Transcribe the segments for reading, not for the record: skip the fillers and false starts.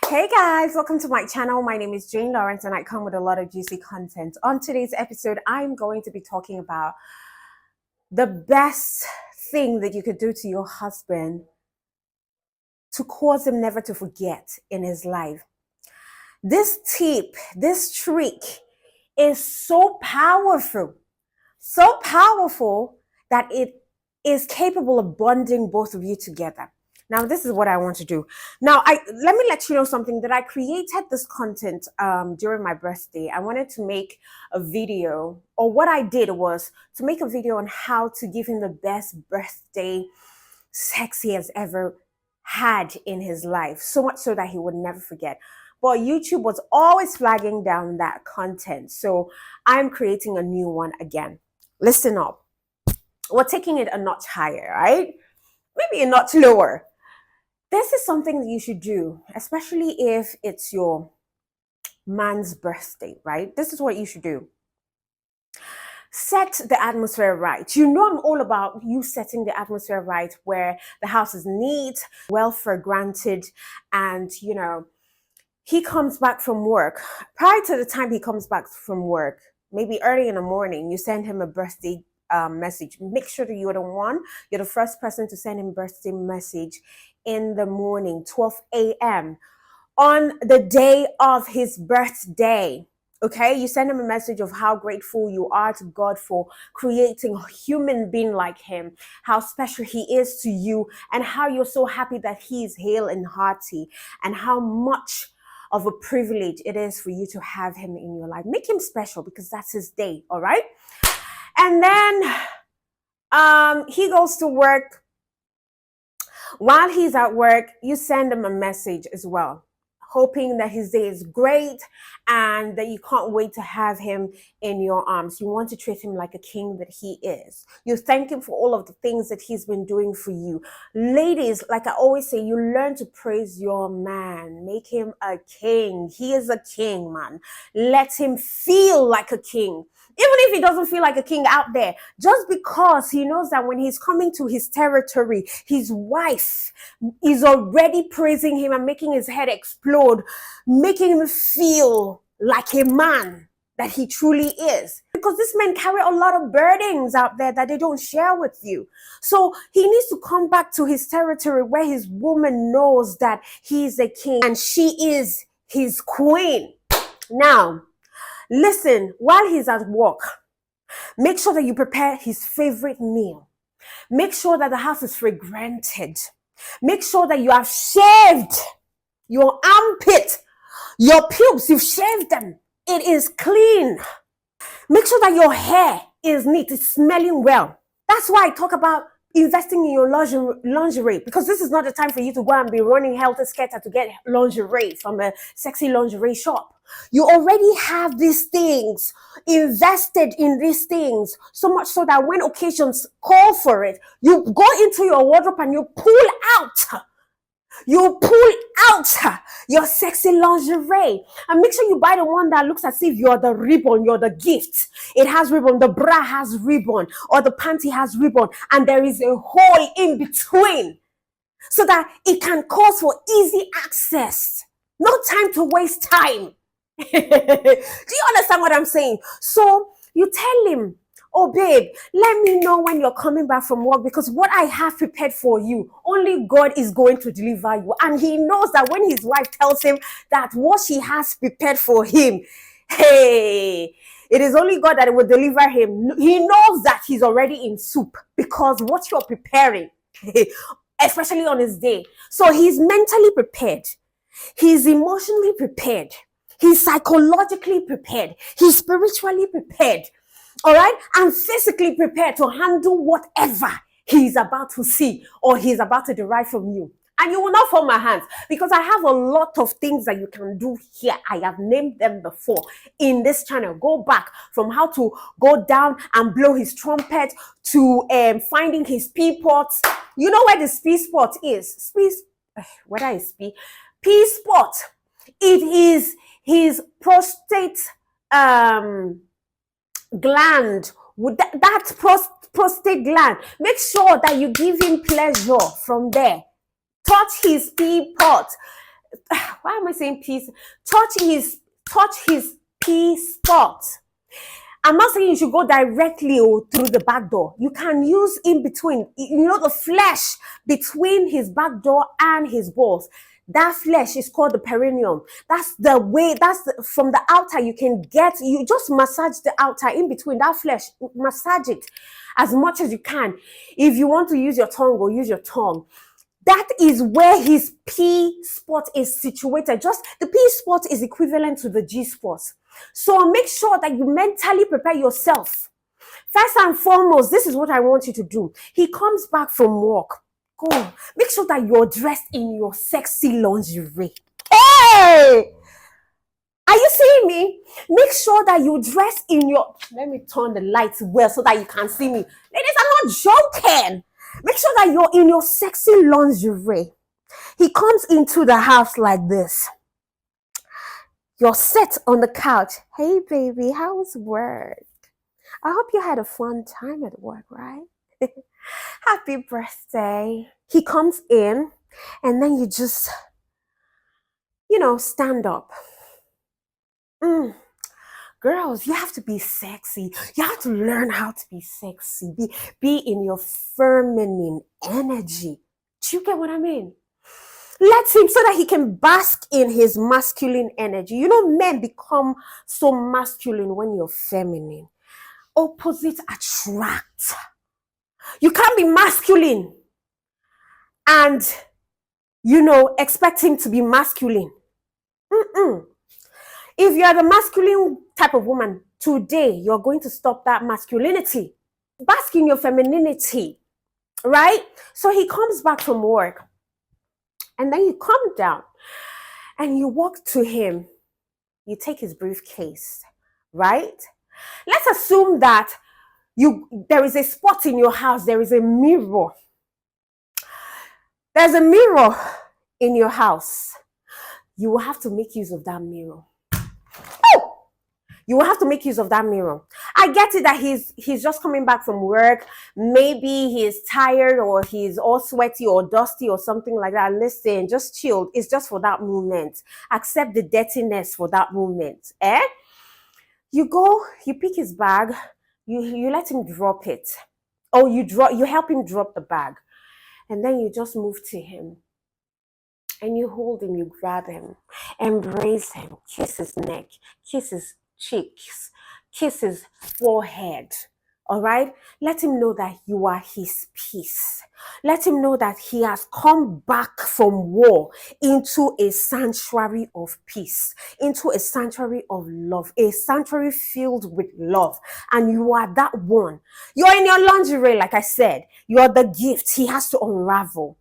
Hey guys, welcome to my channel. My name is Jane Lawrence and I come with a lot of juicy content. On today's episode, I'm going to be talking about the best thing that you could do to your husband to cause him never to forget in his life. This tip, this trick is so powerful that it is capable of bonding both of you together. Now, this is what I want to do. Now, let me let you know something that I created this content during my birthday. I wanted to make a video, or what I did was to make a video on how to give him the best birthday sex he has ever had in his life, so much so that he would never forget. But YouTube was always flagging down that content, so I'm creating a new one again. Listen up. We're taking it a notch higher, right? Maybe a notch lower. This is something that you should do, especially if it's your man's birthday, right? This is what you should do. Set the atmosphere right. You know I'm all about you setting the atmosphere right, where the house is neat, welfare granted, and he comes back from work. Prior to the time he comes back from work, maybe early in the morning, you send him a birthday message. Make sure that you're the first person to send him a birthday message in the morning, 12 a.m. on the day of his birthday. Okay, you send him a message of how grateful you are to God for creating a human being like him, how special he is to you, and how you're so happy that he is hale and hearty, and how much of a privilege it is for you to have him in your life. Make him special because that's his day, all right? And then he goes to work. While he's at work, you send him a message as well, hoping that his day is great and that you can't wait to have him in your arms. You want to treat him like a king that he is. You thank him for all of the things that he's been doing for you. Ladies, like I always say, you learn to praise your man. Make him a king. He is a king, man. Let him feel like a king. Even if he doesn't feel like a king out there, just because he knows that when he's coming to his territory, his wife is already praising him and making his head explode, making him feel like a man that he truly is. Because these men carry a lot of burdens out there that they don't share with you. So he needs to come back to his territory where his woman knows that he's a king and she is his queen. Now, listen, while he's at work, make sure that you prepare his favorite meal. Make sure that the house is fragranted. Make sure that you have shaved your armpit, your pubes, you've shaved them. It is clean. Make sure that your hair is neat, it's smelling well. That's why I talk about investing in your lingerie, because this is not the time for you to go and be running helter-skelter to get lingerie from a sexy lingerie shop. You already have these things, invested in these things, so much so that when occasions call for it, you go into your wardrobe and you pull out your sexy lingerie, and make sure you buy the one that looks as if you're the ribbon, you're the gift. It has ribbon, the bra has ribbon, or the panty has ribbon, and there is a hole in between so that it can cause for easy access. No time to waste time. Do you understand what I'm saying? So you tell him, oh babe, let me know when you're coming back from work, because what I have prepared for you, only God is going to deliver you. And he knows that when his wife tells him that what she has prepared for him, hey, it is only God that will deliver him. He knows that he's already in soup because what you're preparing, especially on his day. So he's mentally prepared. He's emotionally prepared. He's psychologically prepared. He's spiritually prepared. All right? And physically prepared to handle whatever he's about to see or he's about to derive from you. And you will not fall my hands, because I have a lot of things that you can do here. I have named them before in this channel. Go back from how to go down and blow his trumpet to finding his pee pots. You know where the pee spot is? Whether it's pee spot. It is his prostate gland. With that prostate gland, make sure that you give him pleasure from there. Touch his pee pot. why am I saying peace? Touch his P spot. I'm not saying you should go directly through the back door. You can use in between, the flesh between his back door and his balls. That flesh is called the perineum. That's the way, from the outer you just massage the outer in between that flesh, massage it as much as you can. If you want to use your tongue, go use your tongue. That is where his P spot is situated. Just the P spot is equivalent to the G spot. So make sure that you mentally prepare yourself. First and foremost, this is what I want you to do. He comes back from work. Go. Make sure that you're dressed in your sexy lingerie. Hey! Are you seeing me? Make sure that you dress in your... Let me turn the lights well so that you can see me. Ladies, I'm not joking. Make sure that you're in your sexy lingerie. He comes into the house like this. You're set on the couch. Hey, baby, how was work? I hope you had a fun time at work, right? Happy birthday. He comes in, and then you just, stand up. Girls, you have to be sexy. You have to learn how to be sexy. Be in your feminine energy. Do you get what I mean? Let him, so that he can bask in his masculine energy. Men become so masculine when you're feminine. Opposites attract. You can't be masculine and, expect him to be masculine. If you're the masculine type of woman, today you're going to stop that masculinity. Bask in your femininity, right? So he comes back from work, and then you come down and you walk to him. You take his briefcase, right? Let's assume that there is a spot in your house. There is a mirror. There's a mirror in your house. You will have to make use of that mirror. You will have to make use of that mirror. I get it that he's just coming back from work. Maybe he's tired, or he's all sweaty or dusty or something like that. Listen, just chill. It's just for that moment. Accept the dirtiness for that moment. You go, you pick his bag, you let him drop it. Or you help him drop the bag. And then you just move to him. And you hold him, you grab him, embrace him, kiss his neck, kiss his cheeks, kiss his forehead. All right? Let him know that you are his peace. Let him know that he has come back from war into a sanctuary of peace, into a sanctuary of love, a sanctuary filled with love. And you are that one. You're in your lingerie, like I said. You're the gift he has to unravel.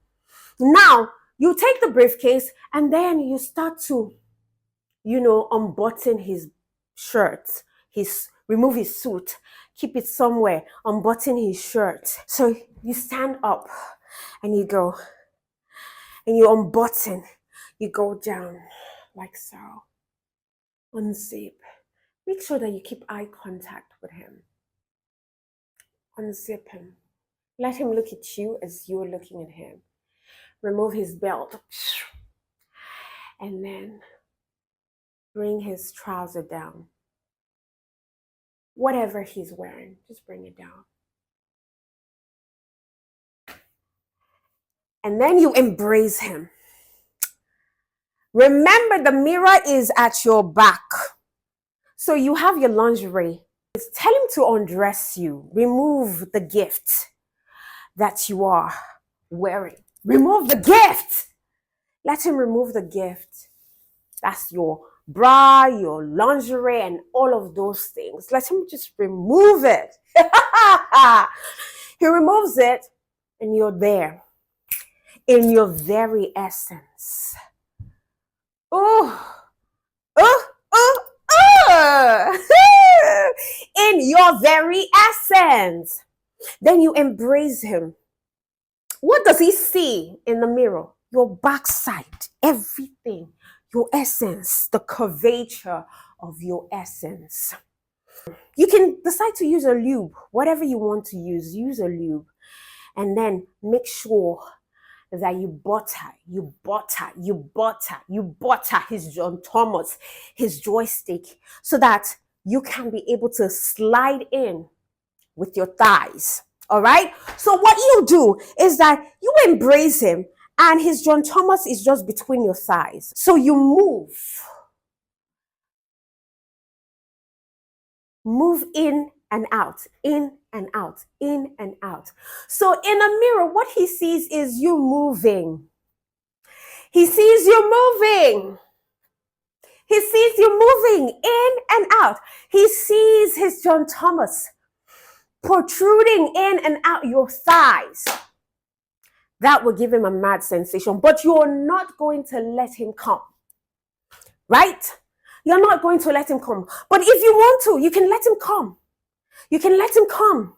Now, you take the briefcase, and then you start to, unbutton his shirt, remove his suit, keep it somewhere, unbutton his shirt. So you stand up and you go, and you unbutton, you go down like so, unzip. Make sure that you keep eye contact with him. Unzip him. Let him look at you as you're looking at him. Remove his belt. And then bring his trouser down. Whatever he's wearing, just bring it down. And then you embrace him. Remember, the mirror is at your back. So you have your lingerie. Tell him to undress you. Remove the gift that you are wearing. Remove the gift. Let him remove the gift. That's your bra, your lingerie, and all of those things. Let him just remove it. He removes it, and you're there in your very essence. In your very essence. Then you embrace him. What does he see in the mirror? Your backside, everything, your essence, the curvature of your essence. You can decide to use a lube, whatever you want to use a lube. And then make sure that you butter his John Thomas, his joystick, so that you can be able to slide in with your thighs. All right. So what you do is that you embrace him, and his John Thomas is just between your thighs. So you move in and out, in and out, in and out. So in a mirror, what he sees is you moving. He sees you moving. He sees you moving in and out. He sees his John Thomas protruding in and out your thighs. That will give him a mad sensation, but you're not going to let him come, right? You're not going to let him come. But if you want to, you can let him come. You can let him come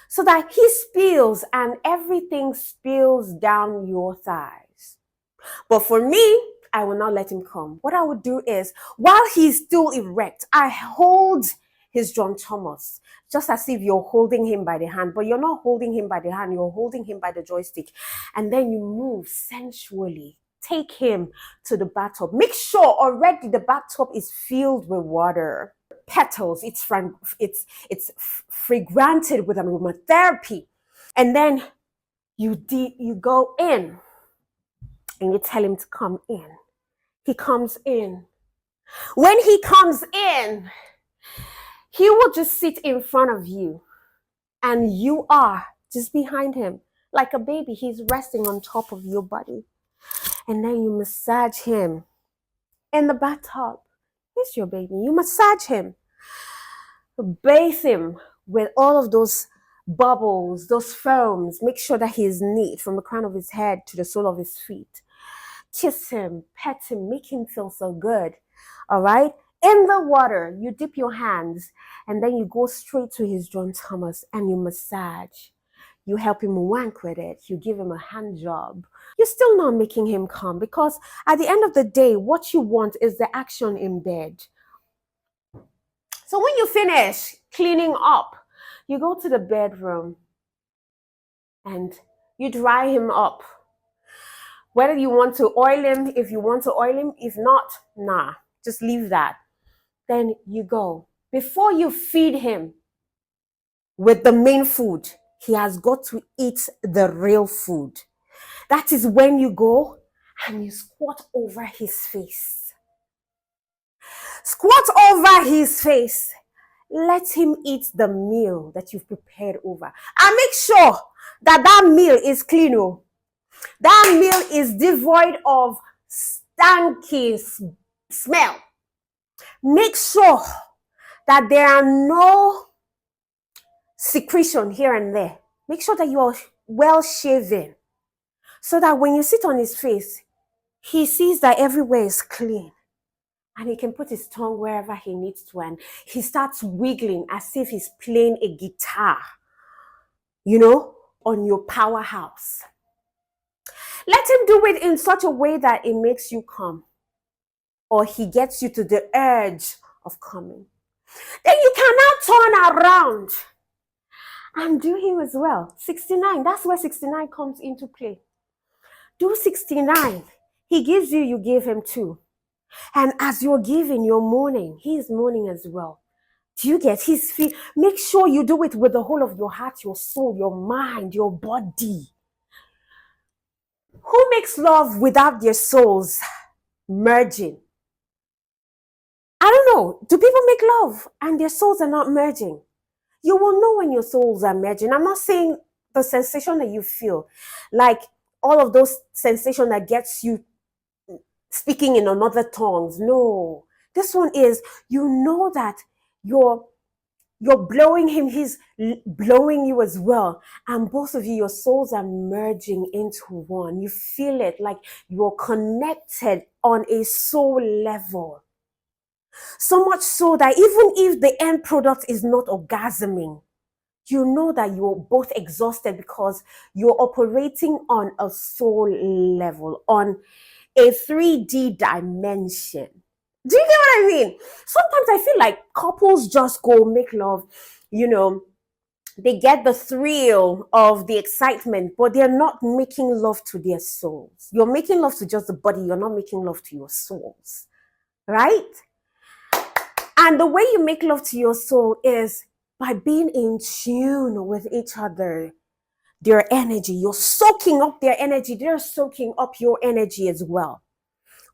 so that he spills and everything spills down your thighs. But for me, I will not let him come. What I would do is, while he's still erect, I hold his John Thomas, just as if you're holding him by the hand, but you're not holding him by the hand, you're holding him by the joystick. And then you move sensually. Take him to the bathtub. Make sure already the bathtub is filled with water. Petals, it's fragranted with aromatherapy. And then you go in and you tell him to come in. He comes in. When he comes in, he will just sit in front of you, and you are just behind him. Like a baby, he's resting on top of your body. And then you massage him in the bathtub. He's your baby. You massage him. Bathe him with all of those bubbles, those foams. Make sure that he is neat from the crown of his head to the sole of his feet. Kiss him, pet him, make him feel so good. All right? In the water, you dip your hands, and then you go straight to his John Thomas and you massage. You help him wank with it. You give him a hand job. You're still not making him come, because at the end of the day, what you want is the action in bed. So when you finish cleaning up, you go to the bedroom and you dry him up. Whether you want to oil him, if you want to oil him, if not, nah, just leave that. Then you go. Before you feed him with the main food, he has got to eat the real food. That is when you go and you squat over his face. Squat over his face. Let him eat the meal that you've prepared over. And make sure that that meal is clean. Oh. That meal is devoid of stanky smell. Make sure that there are no secretion here and there. Make sure that you are well shaven, so that when you sit on his face, he sees that everywhere is clean, and he can put his tongue wherever he needs to, and he starts wiggling as if he's playing a guitar, on your powerhouse. Let him do it in such a way that it makes you come, or he gets you to the urge of coming. Then you can now turn around and do him as well. 69, that's where 69 comes into play. Do 69. He gives you, you give him too. And as you're giving, you're mourning. He is mourning as well. Do you get his feet? Make sure you do it with the whole of your heart, your soul, your mind, your body. Who makes love without their souls merging? I don't know. Do people make love and their souls are not merging? You will know when your souls are merging. I'm not saying the sensation that you feel, like all of those sensations that gets you speaking in another tongues. No. This one is, you know that you're blowing him, he's blowing you as well. And both of you, your souls are merging into one. You feel it like you're connected on a soul level. So much so that even if the end product is not orgasming, you know that you're both exhausted because you're operating on a soul level, on a 3D dimension. Do you get what I mean? Sometimes I feel like couples just go make love, They get the thrill of the excitement, but they're not making love to their souls. You're making love to just the body, you're not making love to your souls, right? And the way you make love to your soul is by being in tune with each other, their energy. You're soaking up their energy, they're soaking up your energy as well.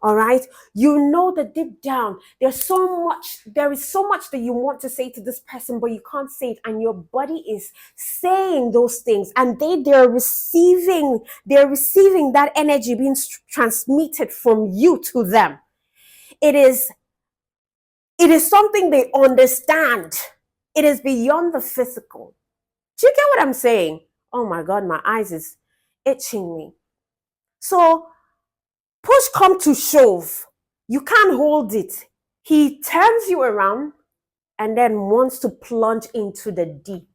All right. You know that deep down, there is so much that you want to say to this person, but you can't say it. And your body is saying those things. And they're receiving that energy being transmitted from you to them. It is something they understand. It is beyond the physical. Do you get what I'm saying? Oh my God, my eyes is itching me. So push come to shove, you can't hold it. He turns you around and then wants to plunge into the deep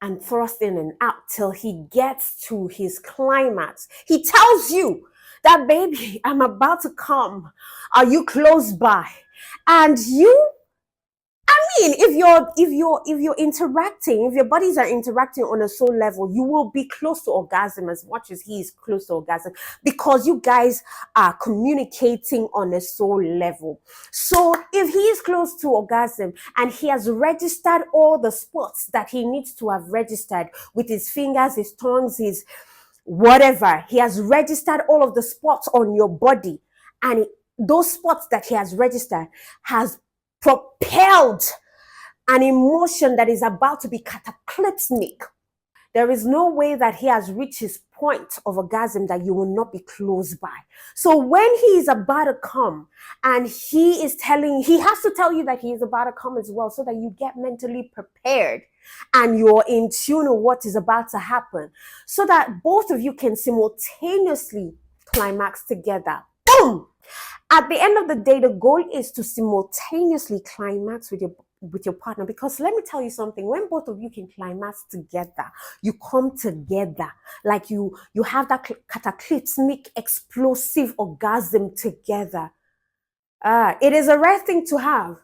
and thrust in and out till he gets to his climax. He tells you that, baby, I'm about to come. Are you close by? And you, if you're interacting, if your bodies are interacting on a soul level, you will be close to orgasm as much as he is close to orgasm, because you guys are communicating on a soul level. So if he is close to orgasm and he has registered all the spots that he needs to have registered with his fingers, his tongues, his whatever, he has registered all of the spots on your body, and those spots that he has registered has propelled an emotion that is about to be cataclysmic. There is no way that he has reached his point of orgasm that you will not be close by. So when he is about to come and he has to tell you that he is about to come as well, so that you get mentally prepared and you're in tune with what is about to happen, so that both of you can simultaneously climax together. Boom! At the end of the day, the goal is to simultaneously climax with your partner, because let me tell you something, when both of you can climax together, you come together, like you have that cataclysmic explosive orgasm together. It is a rare thing to have.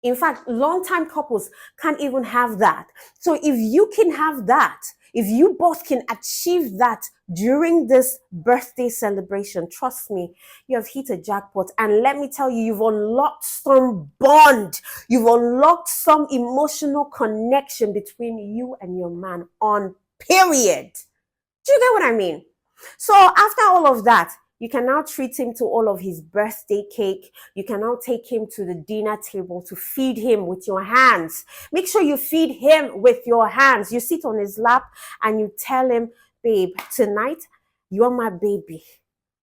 In fact, long-time couples can't even have that. So if you can have that, if you both can achieve that during this birthday celebration, trust me, you have hit a jackpot. And let me tell you, you've unlocked some bond. You've unlocked some emotional connection between you and your man, on period. Do you get what I mean? So after all of that, you can now treat him to all of his birthday cake. You can now take him to the dinner table to feed him with your hands. Make sure you feed him with your hands. You sit on his lap and you tell him, babe, tonight you're my baby,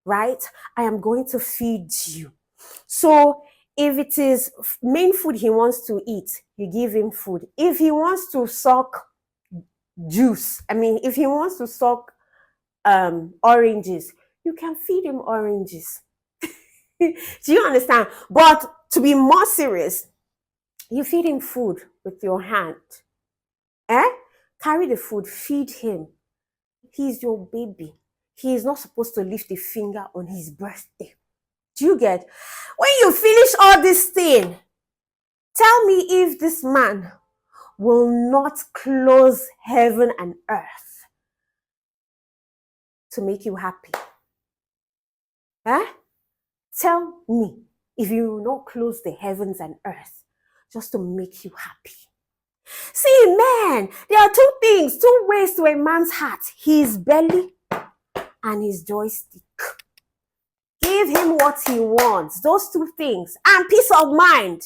right? I am going to feed you. So if it is main food he wants to eat, you give him food. If he wants to suck juice, if he wants to suck oranges, you can feed him oranges. Do you understand? But to be more serious, you feed him food with your hand. Carry the food, feed him. He's your baby. He is not supposed to lift a finger on his birthday. Do you get? When you finish all this thing, tell me if this man will not close heaven and earth to make you happy. Tell me if you will not close the heavens and earth just to make you happy. See, man, there are two ways to a man's heart: his belly and his joystick. Give him what he wants, those two things, and peace of mind.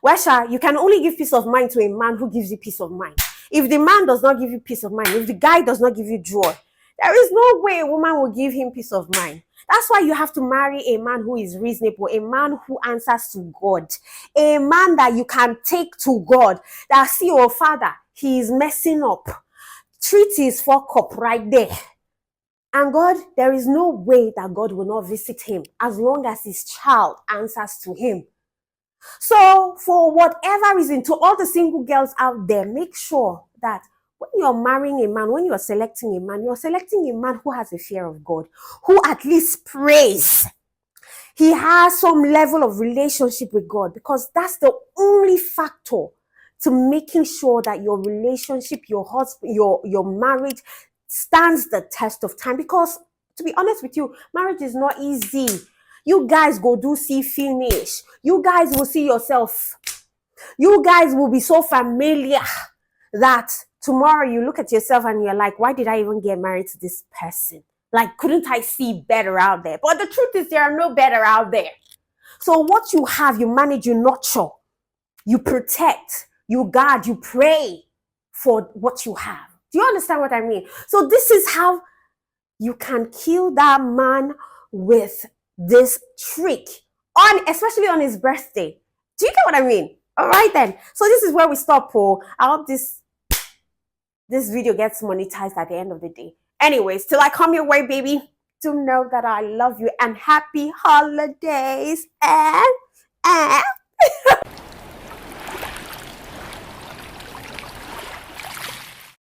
Well, you can only give peace of mind to a man who gives you peace of mind. If the man does not give you peace of mind, if the guy does not give you joy, there is no way a woman will give him peace of mind. That's why you have to marry a man who is reasonable, a man who answers to God, a man that you can take to God, that see your father, he is messing up. Treat his fuck up right there. And God, there is no way that God will not visit him as long as his child answers to him. So for whatever reason, to all the single girls out there, make sure that when you're marrying a man, when you're selecting a man who has a fear of God, who at least prays. He has some level of relationship with God, because that's the only factor to making sure that your relationship, your husband, your marriage stands the test of time. Because to be honest with you, marriage is not easy. You guys go do see finish. You guys will see yourself. You guys will be so familiar that tomorrow you look at yourself and you're like, why did I even get married to this person? Like, couldn't I see better out there? But the truth is, there are no better out there. So what you have, you manage, you nurture, you protect, you guard, you pray for what you have. Do you understand what I mean? So this is how you can kill that man with this trick, especially on his birthday. Do you get what I mean? All right then. So this is where we stop, Paul. I hope this video gets monetized at the end of the day. Anyways, till I come your way, baby, do know that I love you and happy holidays and